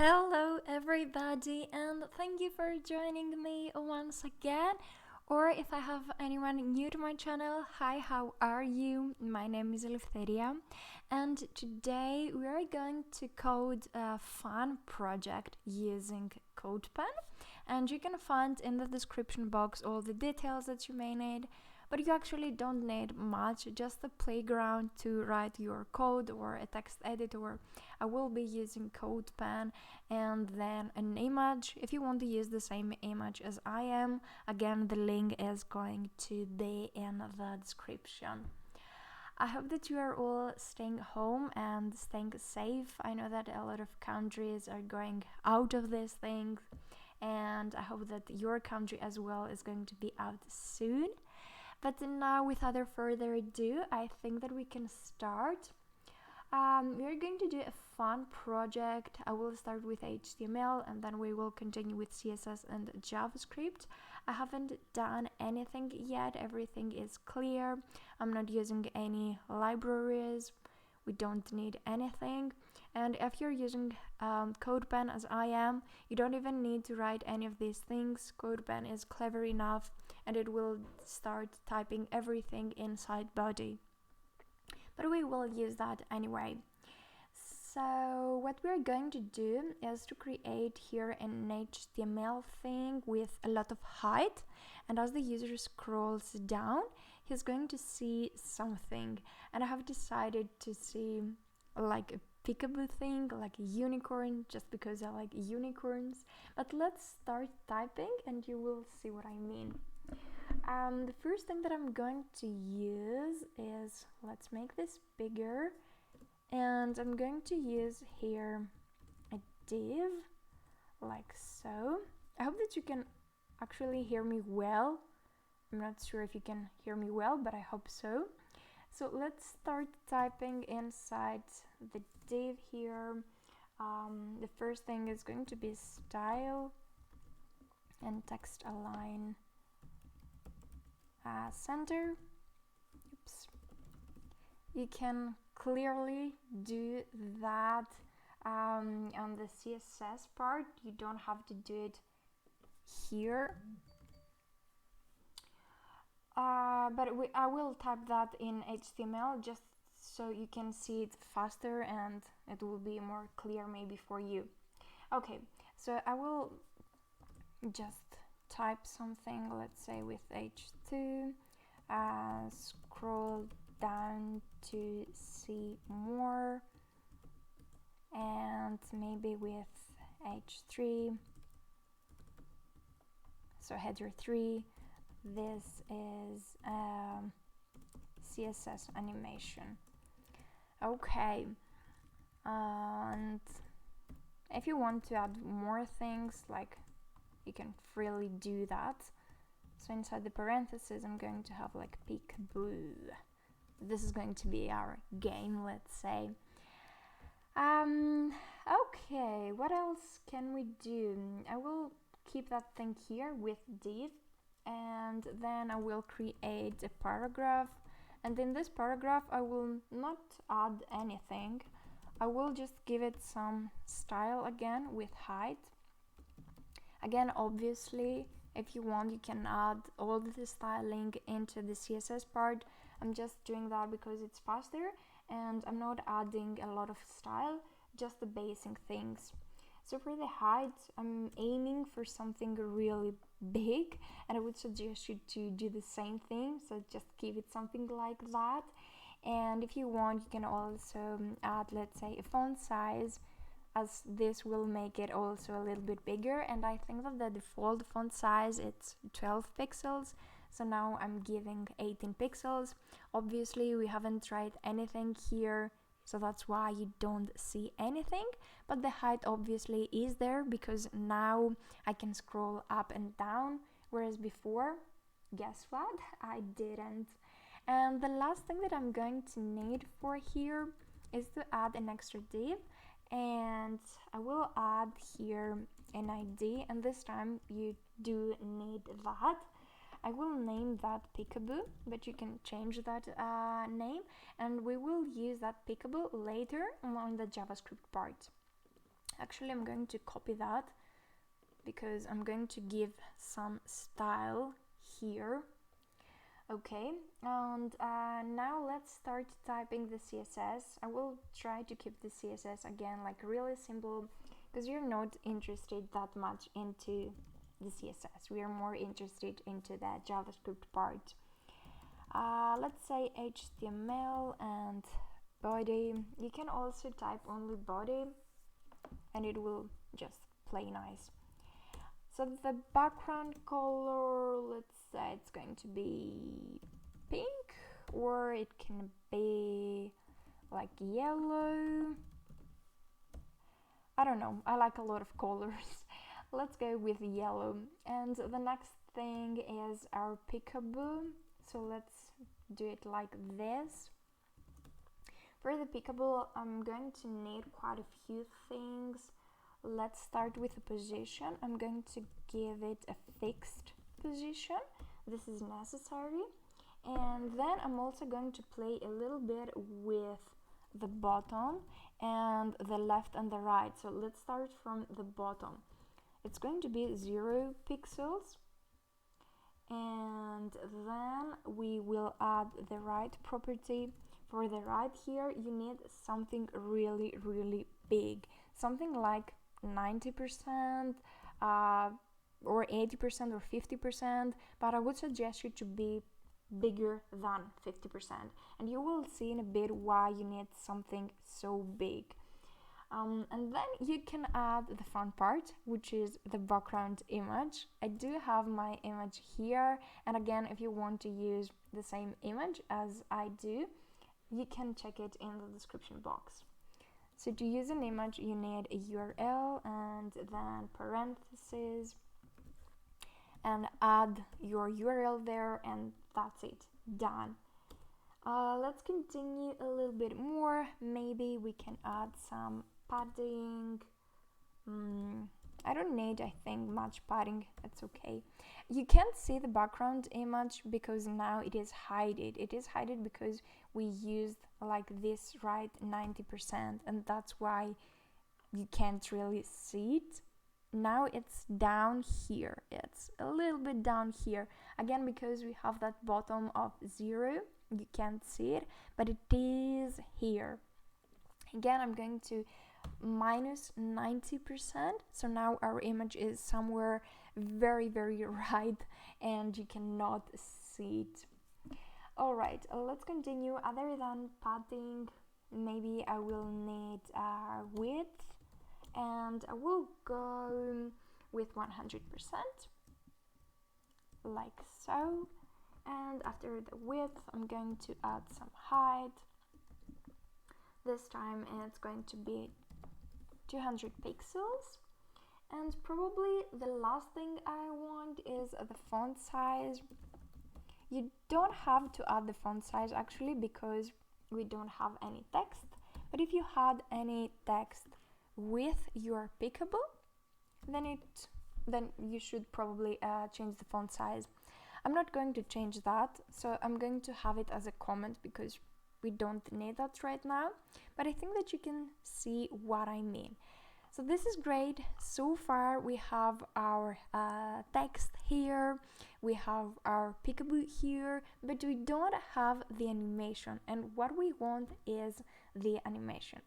Hello everybody, and thank you for joining me once again. Or if I have anyone new to my channel, hi, how are you? My name is Eleftheria, and today we are going to code a fun project using CodePen, and you can find in the description box all the details that you may need. But you actually don't need much, just a playground to write your code or a text editor. I will be using CodePen and then an image. If you want to use the same image as I am, again the link is going to be in the description. I hope that you are all staying home and staying safe. I know that a lot of countries are going out of these things, and I hope that your country as well is going to be out soon. But now, without further ado, I think that we can start. We're going to do a fun project. I will start with HTML and then we will continue with CSS and JavaScript. I haven't done anything yet, everything is clear. I'm not using any libraries, we don't need anything. And if you're using CodePen as I am, you don't even need to write any of these things. CodePen is clever enough and it will start typing everything inside body. But we will use that anyway. So what we're going to do is to create here an HTML thing with a lot of height, and as the user scrolls down, he's going to see something, and I have decided to see like a Peekaboo thing, like a unicorn, just because I like unicorns. But let's start typing and you will see what I mean. The first thing that I'm going to use is, let's make this bigger, and I'm going to use here a div, like so. I hope that you can actually hear me well. I'm not sure if you can hear me well, but I hope so. So let's start typing inside the div here. The first thing is going to be style and text align center. Oops. You can clearly do that on the CSS part. You don't have to do it here. But I will type that in HTML just so you can see it faster and it will be more clear maybe for you. Okay, so I will just type something, let's say with H2, scroll down to see more, and maybe with H3, so header 3, this is CSS animation. Okay, and if you want to add more things, like, you can freely do that. So inside the parentheses I'm going to have like Peekaboo. This is going to be our game, let's say. Okay, what else can we do? I will keep that thing here with div, and then I will create a paragraph, and in this paragraph I will not add anything. I will just give it some style again with height. Again, obviously, if you want, you can add all the styling into the CSS part. I'm just doing that because it's faster and I'm not adding a lot of style, just the basic things. So for the height, I'm aiming for something really big, and I would suggest you to do the same thing, so just give it something like that. And if you want, you can also add, let's say, a font size, as this will make it also a little bit bigger, and I think that the default font size it's 12 pixels, so now I'm giving 18 pixels. Obviously we haven't tried anything here, so that's why you don't see anything, but the height obviously is there because now I can scroll up and down, whereas before, guess what, I didn't. And the last thing that I'm going to need for here is to add an extra div, and I will add here an ID, and this time you do need that. I will name that Peekaboo, but you can change that name, and we will use that Peekaboo later on the JavaScript part. Actually, I'm going to copy that because I'm going to give some style here. Okay, and now let's start typing the CSS. I will try to keep the CSS again like really simple, because you're not interested that much into the CSS. We are more interested into the JavaScript part. Let's say HTML and body. You can also type only body and it will just play nice. So the background color, let's say it's going to be pink, or it can be like yellow. I don't know, I like a lot of colors. Let's go with yellow. And the next thing is our Peekaboo. So let's do it like this. For the Peekaboo, I'm going to need quite a few things. Let's start with a position. I'm going to give it a fixed position. This is necessary. And then I'm also going to play a little bit with the bottom and the left and the right. So let's start from the bottom. It's going to be 0 pixels. And then we will add the right property. For the right here, you need something really, really big. Something like 90% or 80% or 50%, but I would suggest you to be bigger than 50%, and you will see in a bit why you need something so big. And then you can add the fun part, which is the background image. I do have my image here, and again, if you want to use the same image as I do, you can check it in the description box. So to use an image, you need a URL and then parentheses, and add your URL there, and that's it, done. Let's continue a little bit more. Maybe we can add some padding. I don't need, I think, much padding. It's okay. You can't see the background image because now it is hidden. It is hidden because we used like this, right, 90%, and that's why you can't really see it. Now it's down here. It's a little bit down here. Again, because we have that bottom of 0, you can't see it, but it is here. Again, I'm going to minus 90%. So now our image is somewhere very, very right, and you cannot see it. All right, let's continue. Other than padding, maybe I will need width, and I will go with 100%, like so. And after the width, I'm going to add some height. This time it's going to be 200 pixels. And probably the last thing I want is the font size. You don't have to add the font size actually, because we don't have any text. But if you had any text with your Peekaboo, then you should probably change the font size. I'm not going to change that, so I'm going to have it as a comment because we don't need that right now. But I think that you can see what I mean. So this is great. So far we have our text here, we have our Peekaboo here, but we don't have the animation, and what we want is the animation.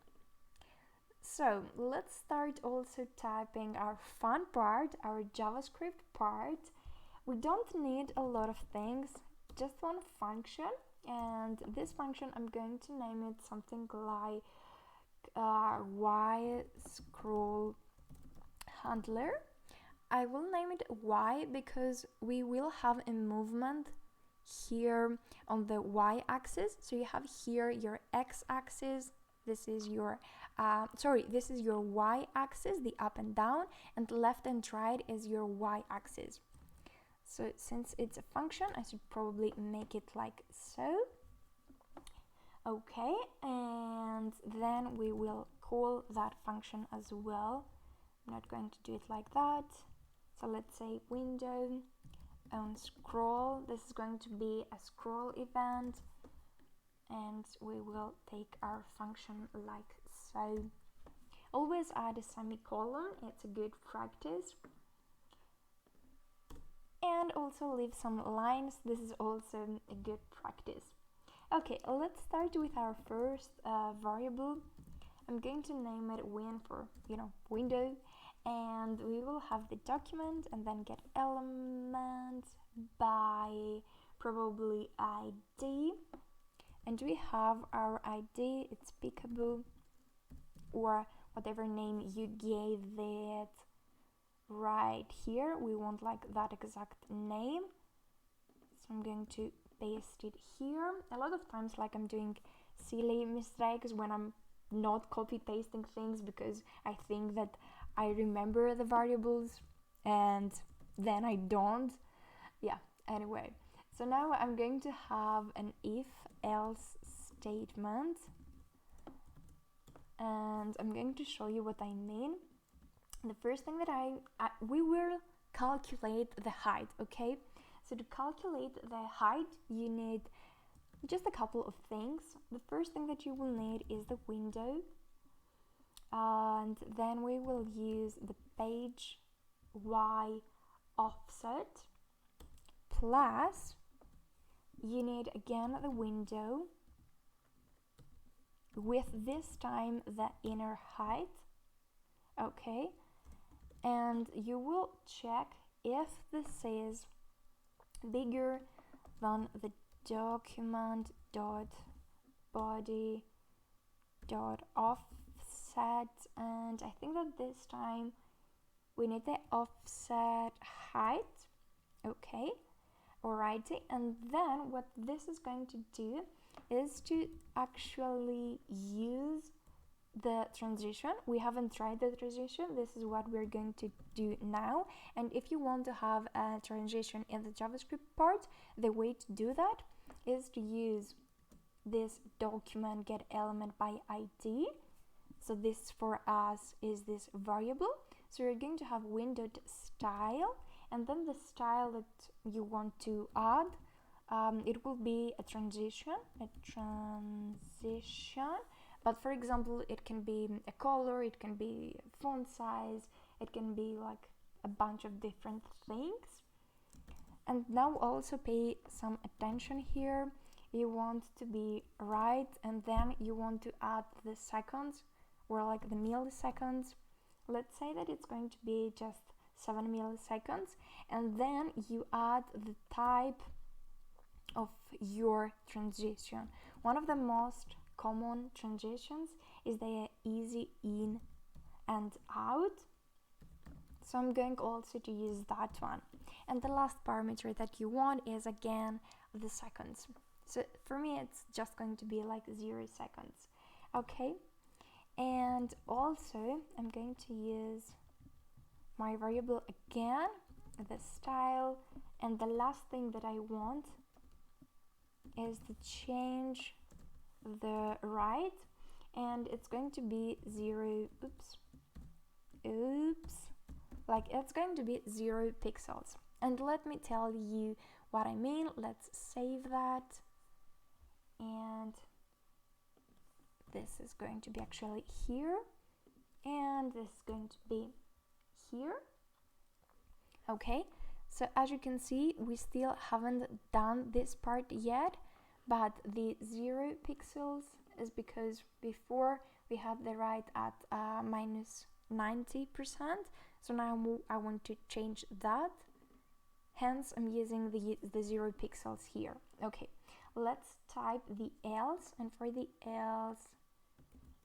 So let's start also typing our fun part, our JavaScript part. We don't need a lot of things, just one function, and this function I'm going to name it something like Y scroll handler. I will name it Y because we will have a movement here on the Y axis. So you have here your X axis. This is your this is your Y axis, the up and down, and left and right is your Y axis. So since it's a function, I should probably make it like so. Okay, and then we will call that function as well. I'm not going to do it like that. So let's say window on scroll. This is going to be a scroll event, and we will take our function like so. Always add a semicolon, it's a good practice. And also leave some lines, this is also a good practice. Okay, let's start with our first variable. I'm going to name it win for, window, and we will have the document and then get element by probably ID, and we have our ID, it's Peekaboo, or whatever name you gave it right here. We want like that exact name, so I'm going to paste it here. A lot of times like I'm doing silly mistakes when I'm not copy pasting things, because I think that I remember the variables and then I don't. Yeah, anyway, so now I'm going to have an if else statement, and I'm going to show you what I mean. The first thing that we will calculate the height. Okay, so to calculate the height you need just a couple of things. The first thing that you will need is the window, and then we will use the page Y offset, plus you need again the window with this time the inner height. Okay, and you will check if this is bigger than the document dot body dot offset, and I think that this time we need the offset height. Okay, alrighty, and then what this is going to do is to actually use the transition. We haven't tried the transition, this is what we're going to do now. And if you want to have a transition in the JavaScript part, the way to do that is to use this document get element by ID. So this for us is this variable. So you're going to have windowed style, and then the style that you want to add, it will be a transition, but for example it can be a color, it can be font size, it can be like a bunch of different things. And now also pay some attention here, you want to be right, and then you want to add the seconds or like the milliseconds. Let's say that it's going to be just 7 milliseconds, and then you add the type of your transition. One of the most common transitions is the easy in and out, so I'm going also to use that one. And the last parameter that you want is again the seconds. So for me it's just going to be like 0 seconds. Okay, and also I'm going to use my variable again, the style, and the last thing that I want is to change the right, and it's going to be 0, like it's going to be 0 pixels. And let me tell you what I mean. Let's save that, and this is going to be actually here, and this is going to be here. Okay, so as you can see we still haven't done this part yet, but the 0 pixels is because before we had the right at minus 90%, so now I want to change that, hence I'm using the 0 pixels here. Okay, let's type the else, and for the else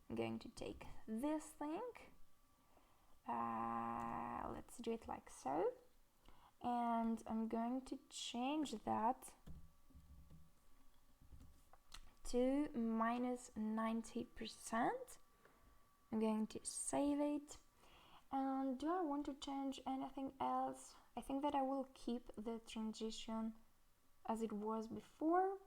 I'm going to take this thing, let's do it like so, and I'm going to change that to minus 90%. I'm going to save it. And do I want to change anything else? I think that I will keep the transition as it was before.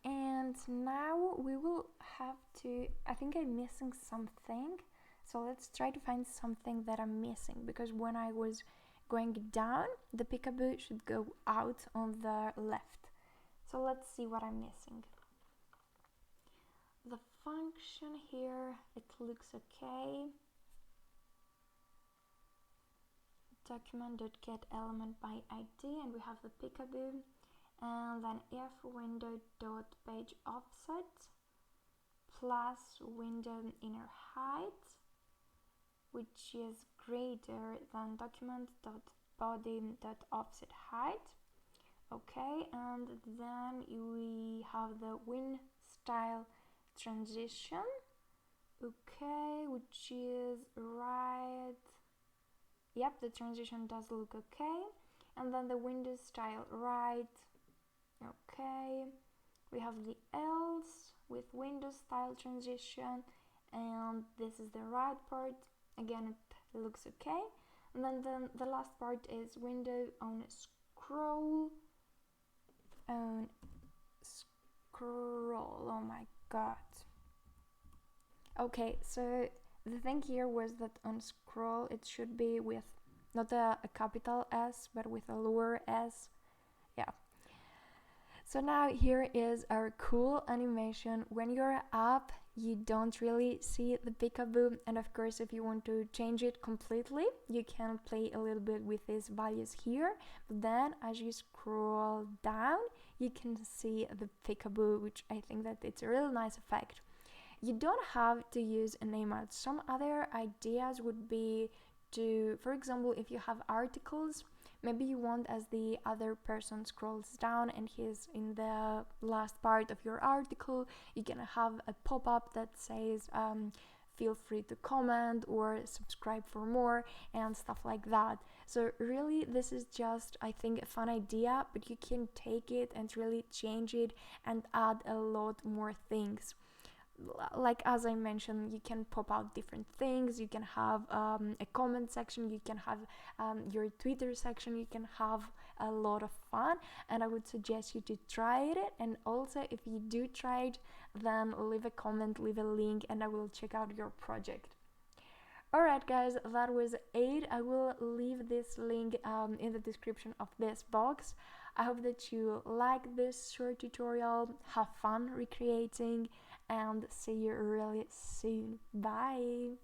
And now we will have to, I think I'm missing something, so let's try to find something that I'm missing, because when I was going down the Peekaboo should go out on the left. So let's see what I'm missing. The function here, it looks okay. Document.getElementById, and we have the Peekaboo, and then if window.pageOffset plus window inner height, which is greater than document.body.offsetHeight. Okay, and then we have the win style transition, okay, which is right. Yep, the transition does look okay. And then the window style right. Okay, we have the else with window style transition, and this is the right part. Again, it looks okay. And then the last part is window on scroll. Oh my god. Okay, so the thing here was that on scroll it should be with not a capital S but with a lower s. Yeah. So now here is our cool animation. When you're up, you don't really see the Peekaboo, and of course if you want to change it completely, you can play a little bit with these values here, but then as you scroll down, you can see the Peekaboo, which I think that it's a really nice effect. You don't have to use an emote. Some other ideas would be to, for example, if you have articles, maybe you want as the other person scrolls down and he's in the last part of your article, you can have a pop-up that says feel free to comment or subscribe for more and stuff like that. So really this is just, I think, a fun idea, but you can take it and really change it and add a lot more things. Like as I mentioned, you can pop out different things, you can have a comment section, you can have your Twitter section, you can have a lot of fun, and I would suggest you to try it. And also if you do try it, then leave a comment, leave a link, and I will check out your project. Alright guys, that was it. I will leave this link in the description of this box. I hope that you like this short tutorial, have fun recreating, and see you really soon. Bye!